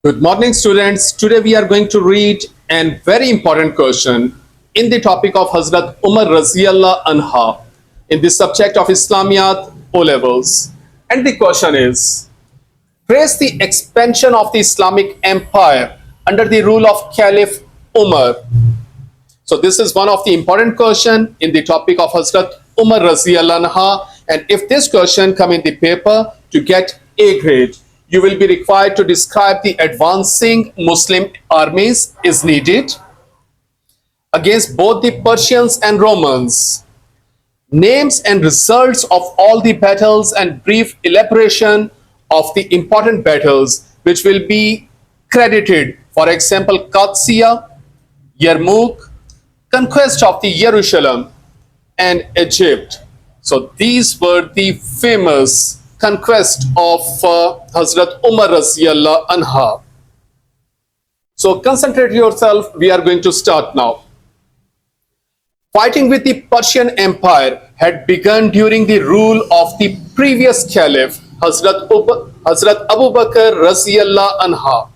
Good morning, students. Today we are going to read a very important question in the topic of Hazrat Umer Raziyallah Anha in the subject of Islamiyat O levels. And the question is, trace the expansion of the Islamic empire under the rule of Caliph Umar. So this is one of the important question in the topic of Hazrat Umer Raziyallah Anha. And if this question come in the paper, to get A grade, you will be required to describe the advancing Muslim armies is needed against both the Persians and Romans. Names and results of all the battles and brief elaboration of the important battles which will be credited. For example, Qadsiya, Yarmouk, conquest of the Jerusalem and Egypt. So these were the famous conquest of Hazrat Umar Raziyallah Anha. So concentrate yourself, we are going to start now. Fighting with the Persian Empire had begun during the rule of the previous Caliph, Hazrat Abu Bakr Raziyallah Anha.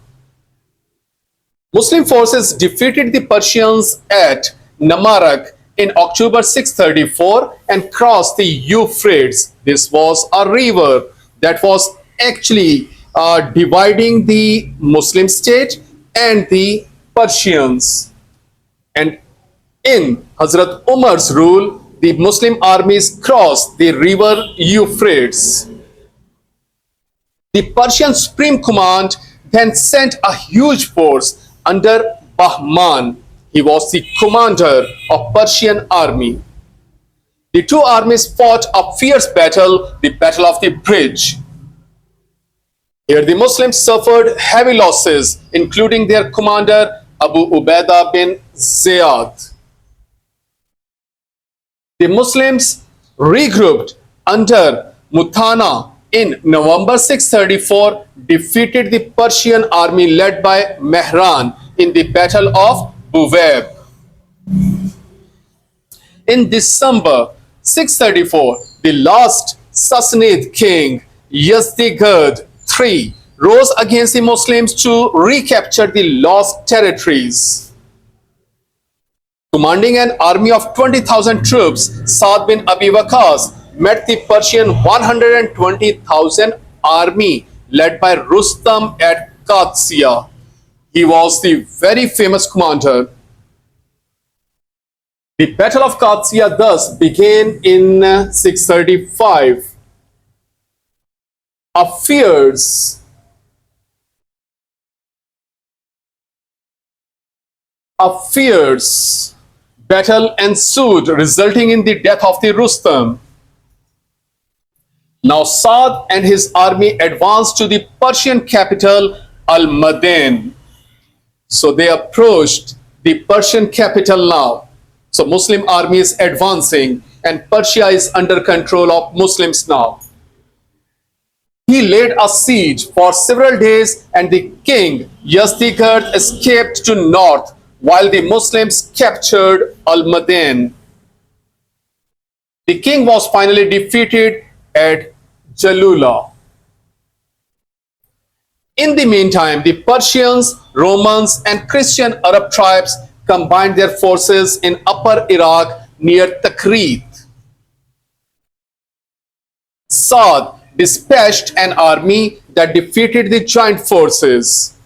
Muslim forces defeated the Persians at Namarak in October 634 and crossed the Euphrates. This was a river that was actually dividing the Muslim state and the Persians. And in Hazrat Umar's rule, the Muslim armies crossed the river Euphrates. The Persian Supreme Command then sent a huge force under Bahman. He was the commander of Persian army. The two armies fought a fierce battle, the Battle of the Bridge. Here the Muslims suffered heavy losses, including their commander Abu Ubaidah bin Ziyad. The Muslims regrouped under Muthanna in November 634, defeated the Persian army led by Mehran in the Battle of Buwaib. In December 634, the last Sassanid king Yazdegerd III rose against the Muslims to recapture the lost territories. Commanding an army of 20,000 troops, Saad bin Abi Waqqas met the Persian 120,000 army led by Rustam at Qadsiya. He was the very famous commander. The Battle of Qadsiya thus began in 635. A fierce battle ensued, resulting in the death of the Rustam. Now Saad and his army advanced to the Persian capital Al-Madain. So they approached the Persian capital now. So Muslim army is advancing and Persia is under control of Muslims now. He laid a siege for several days and the king Yazdegerd escaped to north while the Muslims captured Al-Madain. The king was finally defeated at Jalula. In the meantime, the Persians, Romans, and Christian Arab tribes combined their forces in upper Iraq near Tikrit. Saad dispatched an army that defeated the joint forces.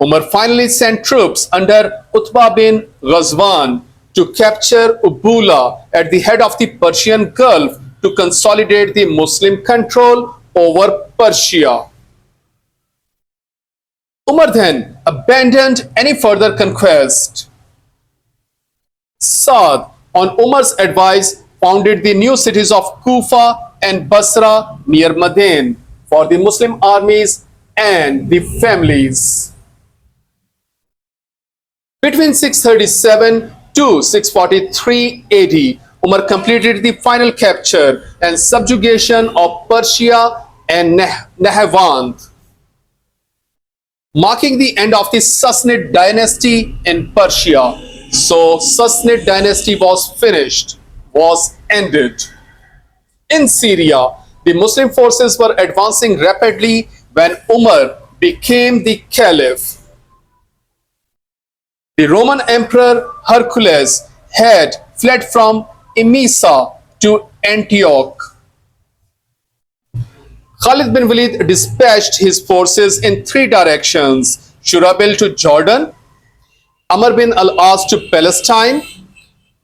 Umar finally sent troops under Utbah bin Ghazwan to capture Ubula at the head of the Persian Gulf to consolidate the Muslim control over Persia. Umar then abandoned any further conquest. Saad, on Umar's advice, founded the new cities of Kufa and Basra near Madain for the Muslim armies and the families. Between 637 to 643 AD, Umar completed the final capture and subjugation of Persia and Nahawand, marking the end of the Sassanid dynasty in Persia. So Sassanid dynasty was finished, was ended. In Syria, the Muslim forces were advancing rapidly when Umar became the caliph. The Roman Emperor Hercules had fled from Emesa to Antioch. Khalid bin Walid dispatched his forces in three directions: Shurabil to Jordan, Amr bin al-As to Palestine,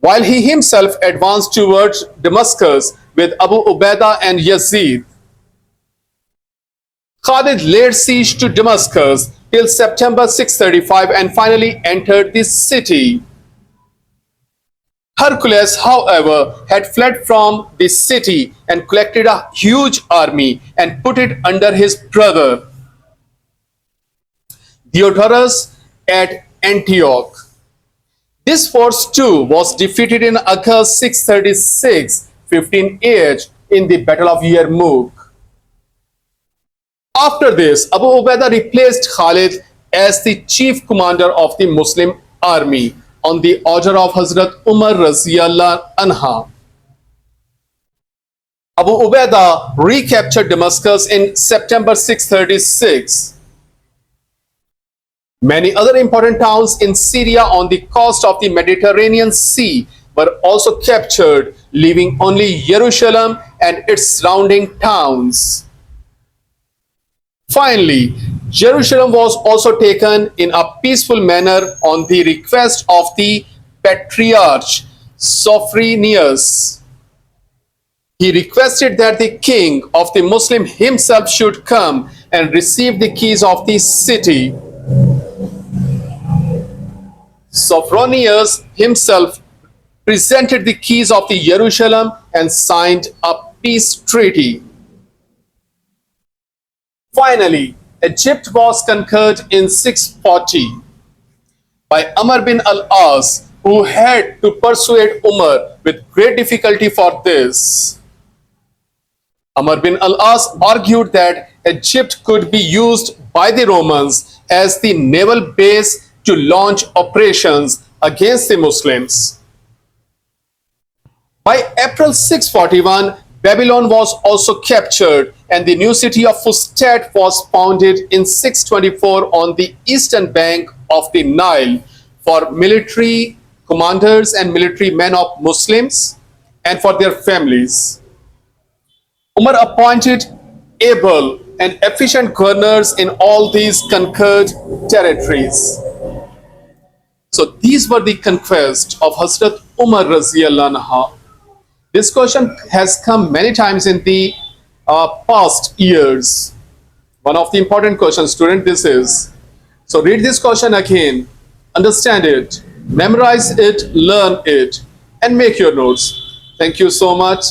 while he himself advanced towards Damascus with Abu Ubaidah and Yazid. Khalid laid siege to Damascus till September 635 and finally entered the city. Hercules, however, had fled from the city and collected a huge army and put it under his brother Diodorus at Antioch. This force too was defeated in August 636, 15 AH in the Battle of Yarmouk. After this, Abu Ubaidah replaced Khalid as the chief commander of the Muslim army on the order of Hazrat Umer Raziyallah Anha. Abu Ubaidah recaptured Damascus in September 636. Many other important towns in Syria on the coast of the Mediterranean Sea were also captured, leaving only Jerusalem and its surrounding towns. Finally, Jerusalem was also taken in a peaceful manner on the request of the Patriarch Sophronius. He requested that the king of the Muslims himself should come and receive the keys of the city. Sophronius himself presented the keys of the Jerusalem and signed a peace treaty. Finally, Egypt was conquered in 640 by Amr bin al-As, who had to persuade Umar with great difficulty for this. Amr bin al-As argued that Egypt could be used by the Romans as the naval base to launch operations against the Muslims. By April 641, Babylon was also captured and the new city of Fustat was founded in 624 on the eastern bank of the Nile for military commanders and military men of Muslims and for their families. Umar appointed able and efficient governors in all these conquered territories. So these were the conquests of Hazrat Umar Raziyallahu Anha. This question has come many times in the past years. One of the important questions, student, this is. So read this question again, understand it, memorize it, learn it, and make your notes. Thank you so much.